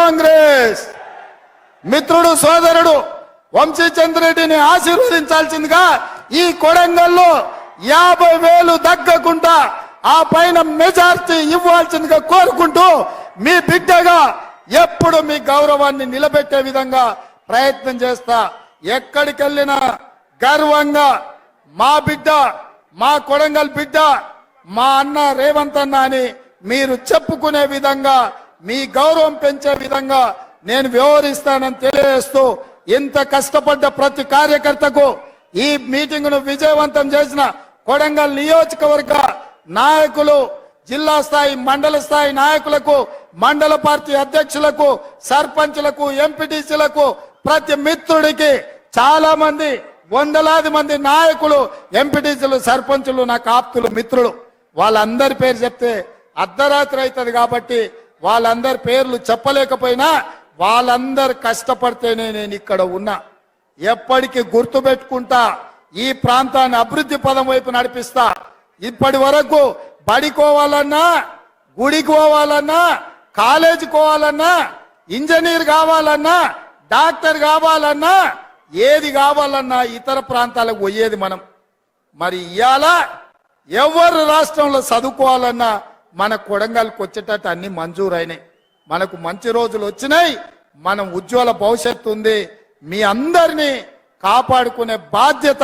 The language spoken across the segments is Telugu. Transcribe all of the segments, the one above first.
కాంగ్రెస్. మిత్రుడు సోదరుడు వంశీచంద్రెడ్డిని ఆశీర్వదించాల్సిందిగా ఈ కొడంగల్లో 50,000 దగ్గకుండా ఆ పైన మెజార్టీ ఇవ్వాల్సిందిగా కోరుకుంటూ మీ బిడ్డగా ఎప్పుడు మీ గౌరవాన్ని నిలబెట్టే విధంగా ప్రయత్నం చేస్తా. ఎక్కడికి వెళ్ళినా గర్వంగా మా బిడ్డ, మా కొడంగల్ బిడ్డ, మా అన్న రేవంత్ అన్న అని మీరు చెప్పుకునే విధంగా, మీ గౌరవం పెంచే విధంగా నేను వ్యవహరిస్తానని తెలియజేస్తూ, ఇంత కష్టపడ్డ ప్రతి కార్యకర్తకు ఈ మీటింగ్ ను విజయవంతం చేసిన కొడంగల్ నియోజకవర్గ నాయకులు, జిల్లా స్థాయి మండల స్థాయి నాయకులకు, మండల పార్టీ అధ్యక్షులకు, సర్పంచులకు, ఎంపీటీసీలకు, ప్రతి మిత్రుడికి, చాలా మంది వందలాది మంది నాయకులు, ఎంపీటీసీలు, సర్పంచులు నాకు ఆప్తులు, మిత్రులు, వాళ్ళందరి పేరు చెప్తే అర్ధరాత్రి అవుతుంది కాబట్టి వాళ్ళందరి పేర్లు చెప్పలేకపోయినా వాళ్ళందరు కష్టపడితేనే నేను ఇక్కడ ఉన్నా. ఎప్పటికీ గుర్తు పెట్టుకుంటా, ఈ ప్రాంతాన్ని అభివృద్ధి పదం వైపు నడిపిస్తా. ఇప్పటి వరకు బడికోవాలన్నా, గుడికి పోవాలన్నా, కాలేజీకి పోవాలన్నా, ఇంజనీర్ కావాలన్నా, డాక్టర్ కావాలన్నా, ఏది కావాలన్నా ఇతర ప్రాంతాలకు పోయేది మనం. మరి ఇవాళ ఎవరు రాష్ట్రంలో చదువుకోవాలన్నా మన కొడంగల్కి వచ్చేటట్టు అన్ని మంజూరైనాయి. మనకు మంచి రోజులు వచ్చినాయి. మనం ఉజ్వల భవిష్యత్తు ఉంది. మీ అందరినీ కాపాడుకునే బాధ్యత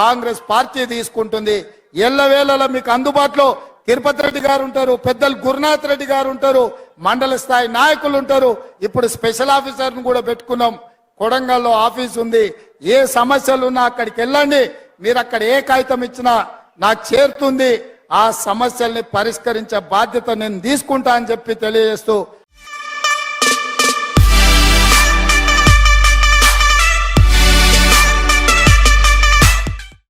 కాంగ్రెస్ పార్టీ తీసుకుంటుంది. ఎల్లవేళలా మీకు అందుబాటులో తిరుపతి రెడ్డి గారు ఉంటారు, పెద్దలు గురునాథ్ రెడ్డి గారు ఉంటారు, మండల స్థాయి నాయకులు ఉంటారు. ఇప్పుడు స్పెషల్ ఆఫీసర్ను కూడా పెట్టుకున్నాం. కొడంగల్లో ఆఫీస్ ఉంది. ఏ సమస్యలు ఉన్నా అక్కడికి వెళ్ళండి. మీరు అక్కడ ఏ కాగితం ఇచ్చినా నాకు చేరుతుంది. ఆ సమస్యల్ని పరిష్కరించే బాధ్యత నేను తీసుకుంటా అని చెప్పి తెలియజేస్తూ